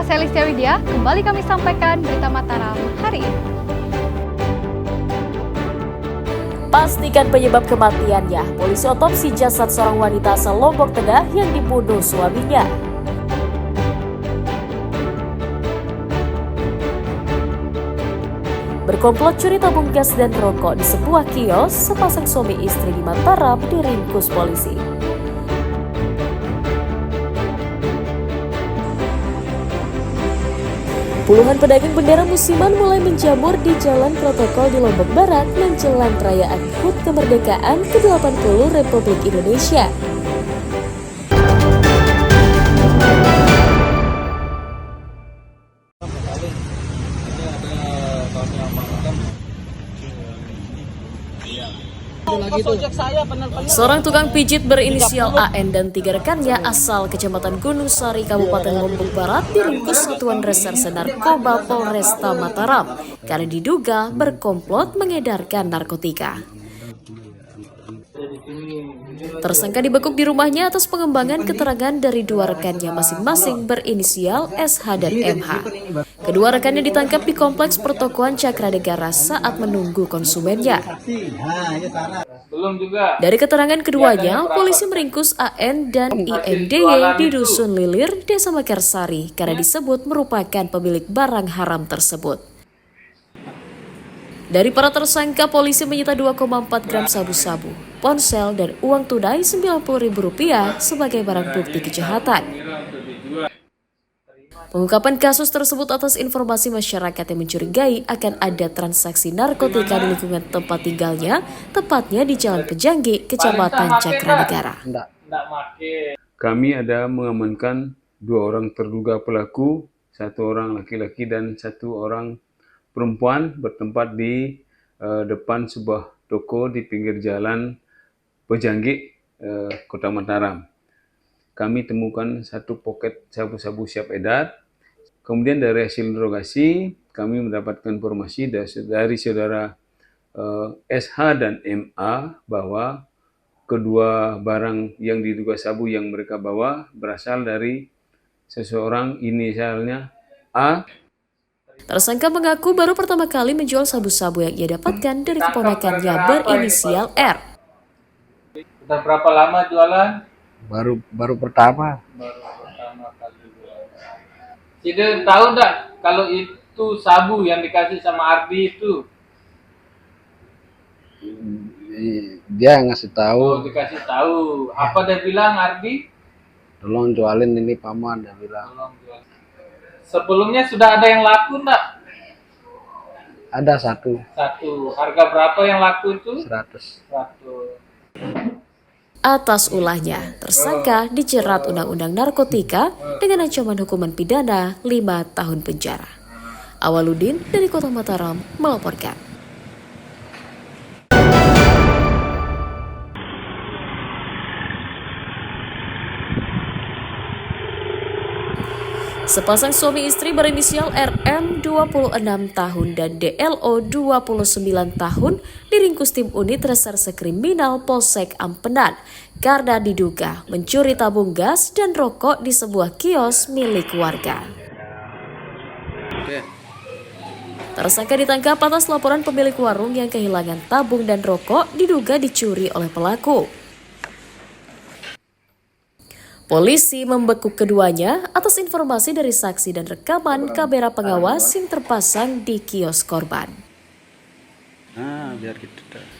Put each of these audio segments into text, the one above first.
saya Listia Widya, kembali kami sampaikan berita Mataram hari ini. Pastikan penyebab kematiannya. Polisi otopsi jasad seorang wanita asal Lombok Tengah yang dibunuh suaminya. Berkomplot curi tabung gas dan rokok di sebuah kios, sepasang suami istri di Mataram diringkus polisi. Puluhan pedagang bendera musiman mulai menjamur di Jalan Protokol di Lombok Barat menjelang perayaan HUT Kemerdekaan ke-80 Republik Indonesia. Seorang tukang pijit berinisial AN dan 3 rekannya asal Kecamatan Gunung Sari, Kabupaten Lombok Barat diringkus Satuan Reserse Narkoba Polresta Mataram karena diduga berkomplot mengedarkan narkotika. Tersangka dibekuk di rumahnya atas pengembangan keterangan dari 2 rekannya masing-masing berinisial SH dan MH. Kedua rekannya ditangkap di Kompleks Pertokoan Cakranegara saat menunggu konsumennya. Dari keterangan keduanya, polisi meringkus AN dan INDY di Dusun Lilir, Desa Mekarsari karena disebut merupakan pemilik barang haram tersebut. Dari para tersangka, polisi menyita 2,4 gram sabu-sabu, ponsel, dan uang tunai Rp90.000 sebagai barang bukti kejahatan. Pengungkapan kasus tersebut atas informasi masyarakat yang mencurigai akan ada transaksi narkotika di lingkungan tempat tinggalnya, tepatnya di Jalan Pejanggi, Kecamatan Cakranegara. Kami ada mengamankan 2 orang terduga pelaku, 1 orang laki-laki dan 1 orang perempuan bertempat di depan sebuah toko di pinggir jalan Pejanggi, Kota Mataram. Kami temukan 1 poket sabu-sabu siap edar. Kemudian dari hasil interogasi, kami mendapatkan informasi dari saudara SH dan MA bahwa kedua barang yang diduga sabu yang mereka bawa berasal dari seseorang inisialnya A. Tersangka mengaku baru pertama kali menjual sabu-sabu yang ia dapatkan dari keponakannya berinisial R. Sudah berapa lama jualan? Baru pertama. Kali jualan. Jadi tahu enggak kalau itu sabu yang dikasih sama Ardi itu? Dia ngasih tahu. Oh, dikasih tahu. Apa dia bilang Ardi? Tolong jualin ini paman, dia bilang. Tolong jual. Sebelumnya sudah ada yang laku enggak? Ada 1. Harga berapa yang laku itu? 100. 100. Atas ulahnya, tersangka dijerat Undang-Undang Narkotika dengan ancaman hukuman pidana 5 tahun penjara. Awaludin dari Kota Mataram melaporkan. Sepasang suami istri berinisial RM 26 tahun dan DLO 29 tahun diringkus tim unit reserse kriminal Polsek Ampenan karena diduga mencuri tabung gas dan rokok di sebuah kios milik warga. Tersangka ditangkap atas laporan pemilik warung yang kehilangan tabung dan rokok diduga dicuri oleh pelaku. Polisi membekuk keduanya atas informasi dari saksi dan rekaman kamera pengawas yang terpasang di kios korban.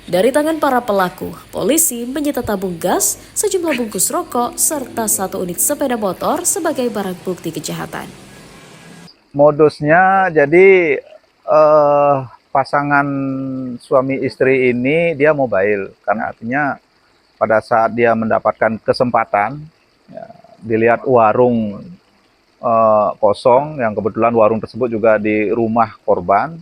Dari tangan para pelaku, polisi menyita tabung gas, sejumlah bungkus rokok, serta 1 unit sepeda motor sebagai barang bukti kejahatan. Modusnya jadi pasangan suami istri ini dia mobile, karena artinya pada saat dia mendapatkan kesempatan, ya, dilihat warung kosong, yang kebetulan warung tersebut juga di rumah korban,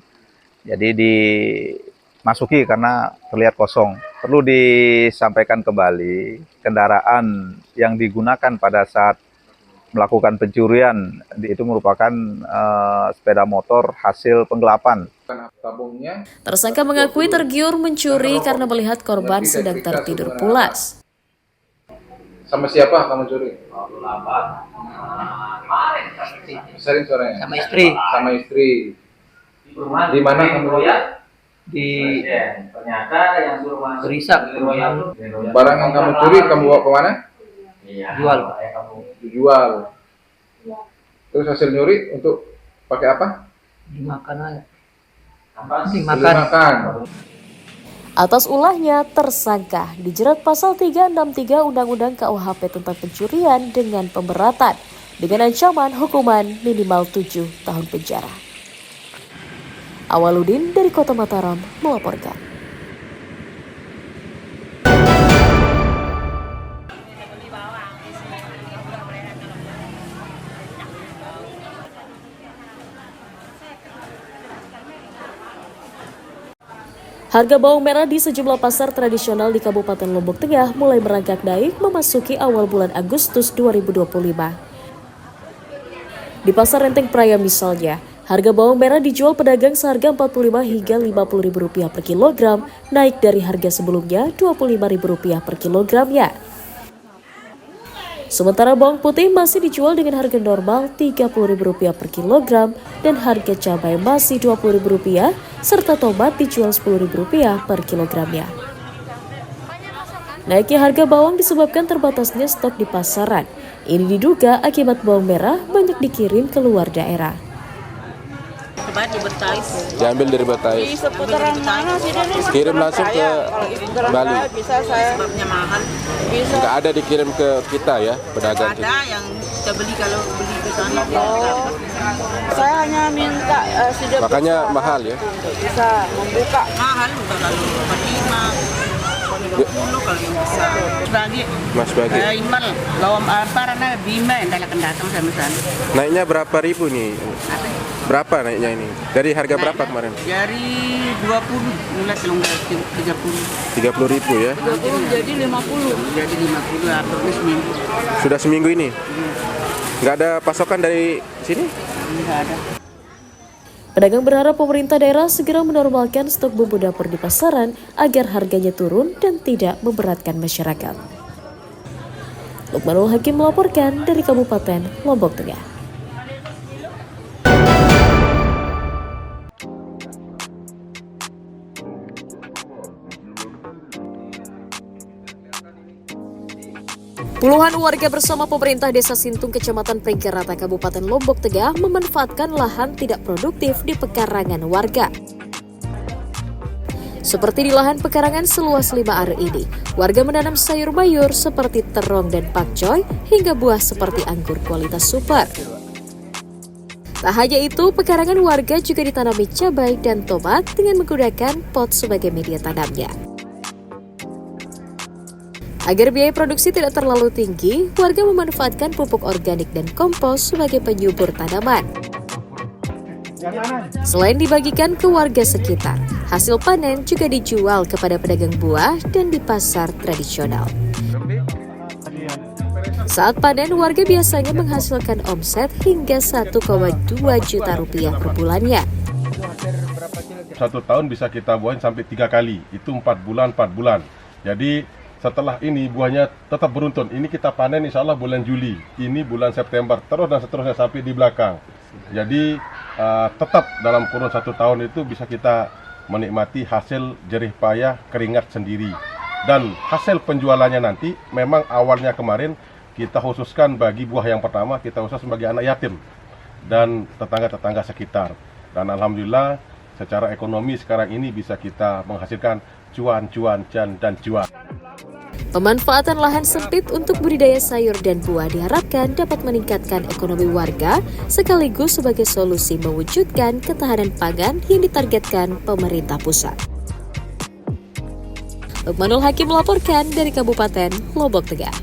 jadi dimasuki karena terlihat kosong. Perlu disampaikan kembali, kendaraan yang digunakan pada saat melakukan pencurian itu merupakan sepeda motor hasil penggelapan. Tersangka mengakui tergiur mencuri karena melihat korban sedang tertidur pulas. Sama siapa kamu curi? Sering sorenya. Sama istri. Sama istri. Di mana kamu lihat? Di Ternyata yang suruh masuk Berisak. Barang yang kamu curi kamu bawa kemana? Jual. Dijual. Terus hasil nyuri untuk pakai apa? Dimakan aja. Dimakan. Atas ulahnya, tersangka dijerat pasal 363 Undang-Undang KUHP tentang pencurian dengan pemberatan dengan ancaman hukuman minimal 7 tahun penjara. Awaludin dari Kota Mataram melaporkan. Harga bawang merah di sejumlah pasar tradisional di Kabupaten Lombok Tengah mulai merangkak naik memasuki awal bulan Agustus 2025. Di Pasar Renteng Praya misalnya, harga bawang merah dijual pedagang seharga Rp45 hingga Rp50.000 per kilogram, naik dari harga sebelumnya Rp25.000 per kilogramnya. Sementara bawang putih masih dijual dengan harga normal Rp30.000 per kilogram dan harga cabai masih Rp20.000 serta tomat dijual Rp10.000 per kilogramnya. Naiknya harga bawang disebabkan terbatasnya stok di pasaran. Ini diduga akibat bawang merah banyak dikirim ke luar daerah. Diambil dari Batais. Di seputaran mana sih dari? Kirim langsung ke Bali. Bisa saya. Sebabnya mahal. Bisa. Nggak ada dikirim ke kita ya, pedagang kita. Ada yang kita beli kalau beli ke sana. Oh. Saya hanya minta sudah. Makanya mahal ya. Bisa membuka. Mahal udah kalau 45. Kalau yang besar. Mas bagi. Imal, lawam parana bima yang datang sama sana. Naiknya berapa ribu nih? Berapa naiknya ini? Dari harga berapa kemarin? Dari 20 mulai selonggak 30. 30.000 ya? 30 jadi 50. Jadi 50 atau seminggu. Sudah seminggu ini? Nggak ada pasokan dari sini? Enggak ada. Pedagang berharap pemerintah daerah segera menormalkan stok bumbu dapur di pasaran agar harganya turun dan tidak memberatkan masyarakat. Lukmanul Hakim melaporkan dari Kabupaten Lombok Tengah. Puluhan warga bersama pemerintah Desa Sintung, Kecamatan Pringkerata, Kabupaten Lombok Tengah memanfaatkan lahan tidak produktif di pekarangan warga. Seperti di lahan pekarangan seluas 5 are ini, warga menanam sayur mayur seperti terong dan pakcoy hingga buah seperti anggur kualitas super. Tak hanya itu, pekarangan warga juga ditanami cabai dan tomat dengan menggunakan pot sebagai media tanamnya. Agar biaya produksi tidak terlalu tinggi, warga memanfaatkan pupuk organik dan kompos sebagai penyubur tanaman. Selain dibagikan ke warga sekitar, hasil panen juga dijual kepada pedagang buah dan di pasar tradisional. Saat panen, warga biasanya menghasilkan omset hingga 1,2 juta rupiah per bulannya. 1 tahun bisa kita buahin sampai 3 kali, itu 4 bulan. Jadi setelah ini buahnya tetap beruntun. Ini kita panen insya Allah bulan Juli, ini bulan September, terus dan seterusnya sampai di belakang. Jadi tetap dalam kurun 1 tahun itu bisa kita menikmati hasil jerih payah keringat sendiri. Dan hasil penjualannya nanti memang awalnya kemarin kita khususkan bagi buah yang pertama, kita khusus bagi anak yatim dan tetangga-tetangga sekitar. Dan alhamdulillah secara ekonomi sekarang ini bisa kita menghasilkan cuan. Pemanfaatan lahan sempit untuk budidaya sayur dan buah diharapkan dapat meningkatkan ekonomi warga sekaligus sebagai solusi mewujudkan ketahanan pangan yang ditargetkan pemerintah pusat. Lukmanul Hakim melaporkan dari Kabupaten Lombok Tengah.